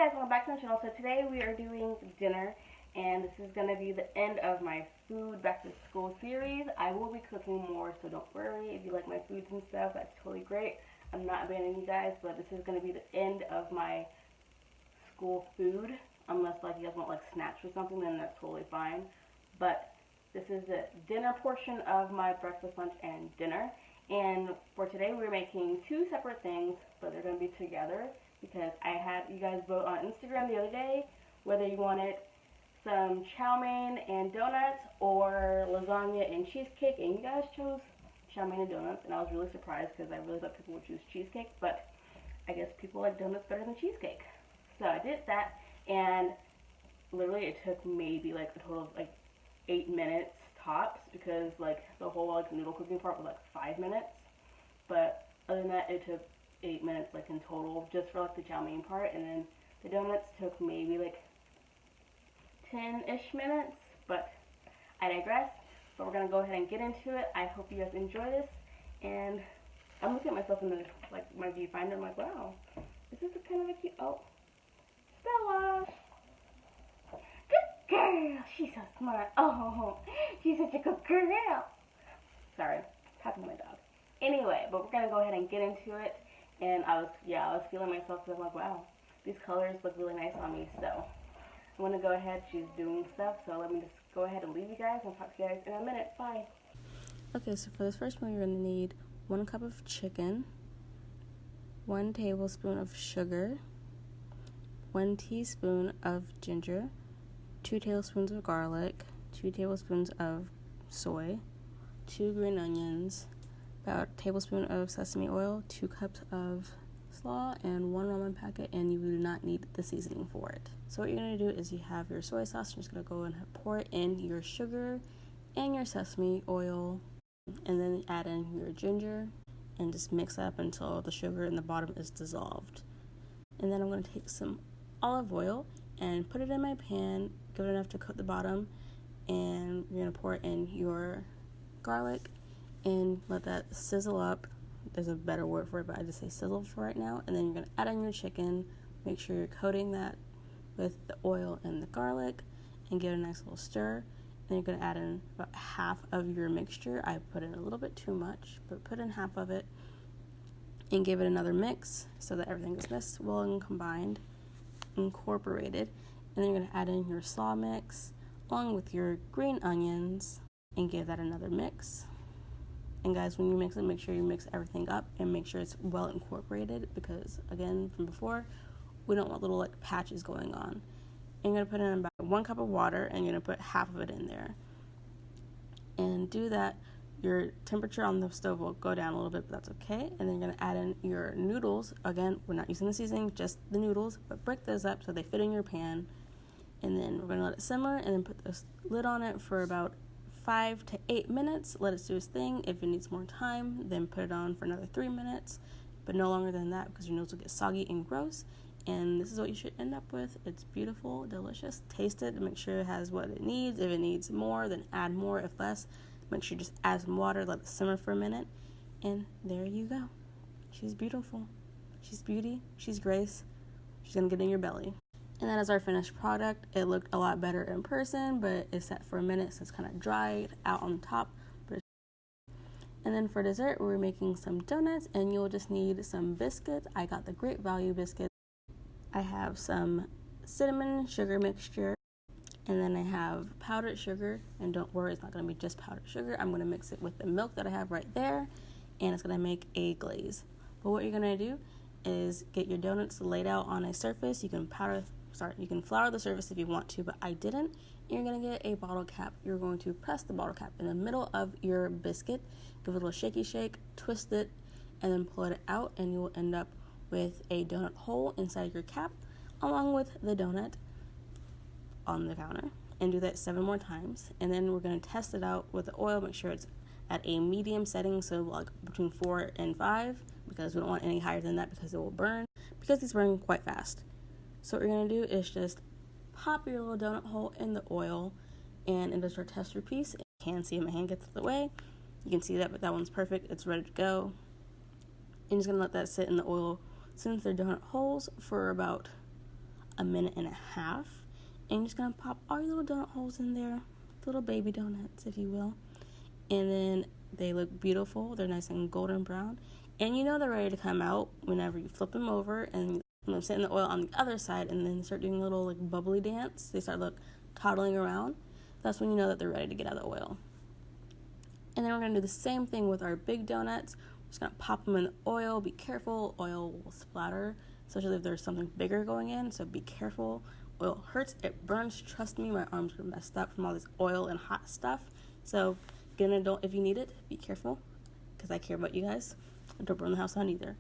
Hi guys, welcome back to my channel. So today we are doing dinner, and this is going to be the end of my food back to school series. I will be cooking more, so don't worry. If you like my foods and stuff, that's totally great. I'm not abandoning you guys, but this is going to be the end of my school food. Unless like you guys want like snacks or something, then that's totally fine. But this is the dinner portion of my breakfast, lunch, and dinner. And for today we're making two separate things, but they're going to be together. Because I had you guys vote on Instagram the other day whether you wanted some chow mein and donuts or lasagna and cheesecake, and you guys chose chow mein and donuts, and I was really surprised because I really thought people would choose cheesecake, but I guess people like donuts better than cheesecake. So I did that, and literally it took maybe like a total of like 8 minutes tops, because like the whole like noodle cooking part was like 5 minutes, but other than that it took 8 minutes like in total just for like the chow mein part, and then the donuts took maybe like 10-ish minutes, but I digress. But we're gonna go ahead and get into it. I hope you guys enjoy this, and I'm looking at myself in the like my viewfinder. I'm like, wow, this is kind of a cute. Oh, Stella, good girl. She's so smart. Oh, she's such a good girl. Sorry, tapping my dog. Anyway, but we're gonna go ahead and get into it. And I was feeling myself, because I'm like, wow, these colors look really nice on me. So I'm going to go ahead. She's doing stuff, so let me just go ahead and leave you guys. I'll talk to you guys in a minute. Bye. Okay, so for this first one, you're going to need 1 cup of chicken, 1 tablespoon of sugar, 1 teaspoon of ginger, 2 tablespoons of garlic, 2 tablespoons of soy, 2 green onions, about a tablespoon of sesame oil, 2 cups of slaw, and 1 ramen packet, and you do not need the seasoning for it. So what you're going to do is you have your soy sauce. You're just going to go and pour in your sugar and your sesame oil, and then add in your ginger, and just mix up until the sugar in the bottom is dissolved. And then I'm going to take some olive oil and put it in my pan, give it enough to coat the bottom, and you're going to pour in your garlic and let that sizzle up. There's a better word for it, but I just say sizzle for right now. And then you're going to add in your chicken. Make sure you're coating that with the oil and the garlic, and give it a nice little stir. Then you're going to add in about half of your mixture. I put in a little bit too much, but put in half of it, and give it another mix so that everything is nice, well and combined, incorporated. And then you're going to add in your slaw mix along with your green onions, and give that another mix. And guys, when you mix it, make sure you mix everything up and make sure it's well incorporated, because again, from before, we don't want little like patches going on. And you're going to put in about 1 cup of water, and you're going to put half of it in there. And do that. Your temperature on the stove will go down a little bit, but that's okay. And then you're going to add in your noodles. Again, we're not using the seasoning, just the noodles, but break those up so they fit in your pan. And then we're going to let it simmer, and then put this lid on it for about 5 to 8 minutes. Let it do its thing. If it needs more time, then put it on for another 3 minutes, but no longer than that, because your noodles will get soggy and gross. And this is what you should end up with. It's beautiful, delicious. Taste it and make sure it has what it needs. If it needs more, then add more. If less, make sure you just add some water, let it simmer for a minute, and there you go. She's beautiful. She's beauty. She's grace. She's gonna get in your belly. And that is our finished product. It looked a lot better in person, but it sat for a minute, so it's kind of dried out on top. And then for dessert, we're making some donuts, and you'll just need some biscuits. I got the Great Value biscuits. I have some cinnamon sugar mixture, and then I have powdered sugar. And don't worry, it's not going to be just powdered sugar. I'm going to mix it with the milk that I have right there, and it's going to make a glaze. But what you're going to do is get your donuts laid out on a surface. You can flour the surface if you want to, but I didn't. You're going to get a bottle cap. You're going to press the bottle cap in the middle of your biscuit, give it a little shaky shake, twist it, and then pull it out, and you will end up with a donut hole inside your cap, along with the donut on the counter. And do that 7 more times. And then we're going to test it out with the oil. Make sure it's at a medium setting, so like between 4 and 5, because we don't want any higher than that, because it will burn, because these burn quite fast. So what you're going to do is just pop your little donut hole in the oil, and it is our tester piece. You can see my hand gets out of the way. You can see that, but that one's perfect. It's ready to go. And just going to let that sit in the oil since they're donut holes for about 1.5 minutes. And you're just going to pop all your little donut holes in there, little baby donuts, if you will. And then they look beautiful. They're nice and golden brown. And you know they're ready to come out whenever you flip them over and set in the oil on the other side, and then start doing a little like bubbly dance. They start toddling around. That's when you know that they're ready to get out of the oil. And then we're going to do the same thing with our big donuts. We're just going to pop them in the oil. Be careful. Oil will splatter, especially if there's something bigger going in. So be careful. Oil hurts. It burns. Trust me, my arms are messed up from all this oil and hot stuff. So get an adult if you need it. Be careful, because I care about you guys. Don't burn the house down either.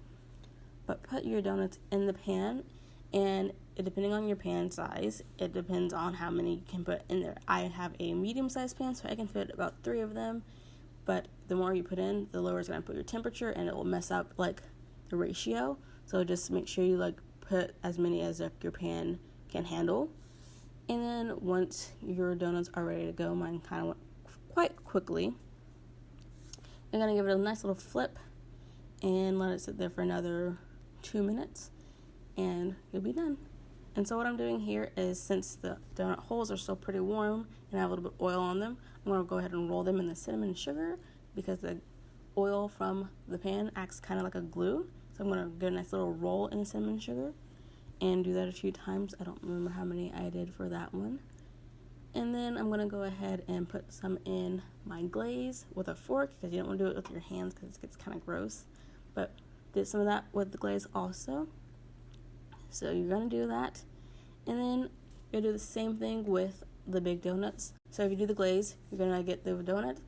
But put your donuts in the pan, and depending on your pan size, it depends on how many you can put in there. I have a medium-sized pan, so I can fit about 3 of them. But the more you put in, the lower it's going to put your temperature, and it will mess up like the ratio. So just make sure you put as many as your pan can handle. And then once your donuts are ready to go, mine kind of went quite quickly. I'm going to give it a nice little flip and let it sit there for another 2 minutes, and you'll be done. And so what I'm doing here is, since the donut holes are still pretty warm and have a little bit of oil on them, I'm going to go ahead and roll them in the cinnamon and sugar, because the oil from the pan acts kind of like a glue. So I'm going to get a nice little roll in the cinnamon and sugar and do that a few times. I don't remember how many I did for that one. And then I'm going to go ahead and put some in my glaze with a fork, because you don't want to do it with your hands because it gets kind of gross. But did some of that with the glaze also. So you're going to do that. And then you'll do the same thing with the big donuts. So if you do the glaze, you're going to get the donut,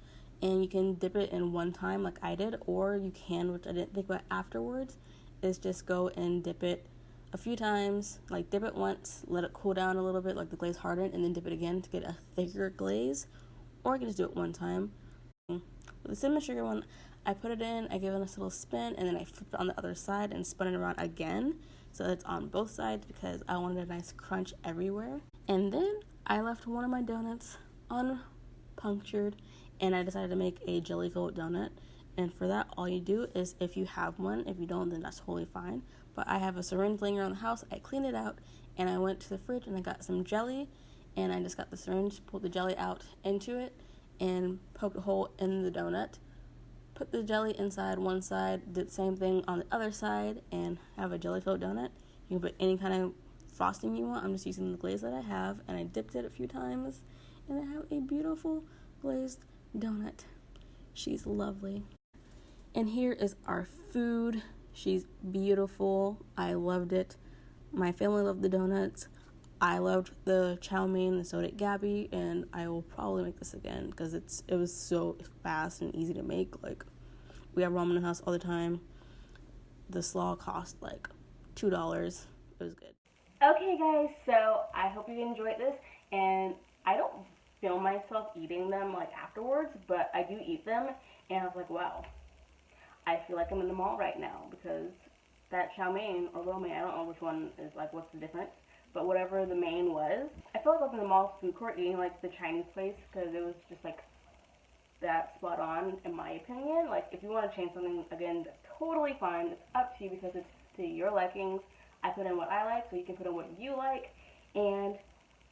and you can dip it in one time like I did, or you can, which I didn't think about afterwards, is just go and dip it a few times. Like dip it once, let it cool down a little bit, like the glaze harden, and then dip it again to get a thicker glaze. Or you can just do it one time. With the cinnamon sugar one, I put it in, I give it a nice little spin, and then I flipped it on the other side and spun it around again, so it's on both sides, because I wanted a nice crunch everywhere. And then I left one of my donuts unpunctured, and I decided to make a jelly-filled donut. And for that, all you do is, if you have one, if you don't, then that's totally fine. But I have a syringe laying around the house. I cleaned it out, and I went to the fridge and I got some jelly, and I just got the syringe, pulled the jelly out into it, and poked a hole in the donut. Put the jelly inside one side, did the same thing on the other side, and have a jelly-filled donut. You can put any kind of frosting you want. I'm just using the glaze that I have, and I dipped it a few times, and I have a beautiful glazed donut. She's lovely. And here is our food. She's beautiful. I loved it. My family loved the donuts. I loved the chow mein, and so did Gabby, and I will probably make this again, because it was so fast and easy to make. We have ramen in the house all the time. The slaw cost $2. It was good. Okay guys, so I hope you enjoyed this, and I don't film myself eating them afterwards, but I do eat them, and I was like, wow, I feel like I'm in the mall right now, because that chow mein or lo mein, I don't know which one is what's the difference, but whatever the main was, I felt like I was in the mall food court eating the Chinese place, because it was just that spot on, in my opinion. If you want to change something, again, that's totally fine. It's up to you, because it's to your likings. I put in what I like, so you can put in what you like, and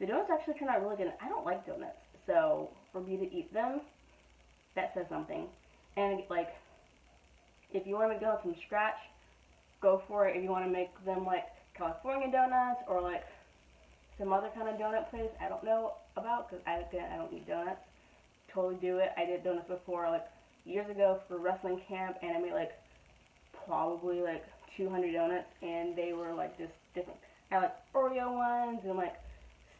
the donuts actually turned out really good. I don't like donuts, so for me to eat them, that says something. And if you want to go from scratch, go for it. If you want to make them California donuts, or some other kind of donut place I don't know about, because I don't eat donuts, totally do it. I did donuts before years ago for wrestling camp, and I made probably 200 donuts, and they were just different. I had Oreo ones and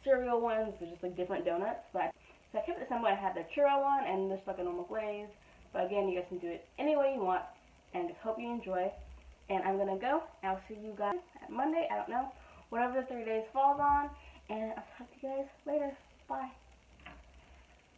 cereal ones, so just different donuts. So I kept it simple. I had the churro one and just a normal glaze. But again, you guys can do it any way you want, and just hope you enjoy. And I'm gonna go. I'll see you guys at Monday. I don't know, whatever the 3 days falls on, and I'll talk to you guys later. Bye.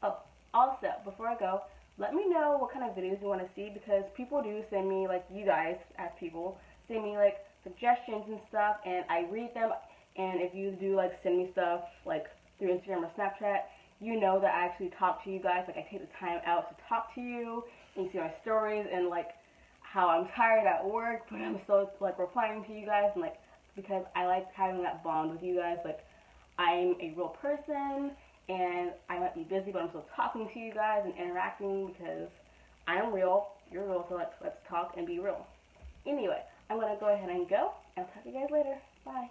Oh, also, before I go, let me know what kind of videos you want to see, because people do send me, you guys, as people, send me, suggestions and stuff, and I read them, and if you do, send me stuff, through Instagram or Snapchat, you know that I actually talk to you guys. I take the time out to talk to you, and you see my stories, and, how I'm tired at work, but I'm still, replying to you guys, and, because I like having that bond with you guys. Like, I'm a real person, and I might be busy, but I'm still talking to you guys and interacting because I'm real, you're real, so let's talk and be real. Anyway, I'm going to go ahead and go, and I'll talk to you guys later. Bye.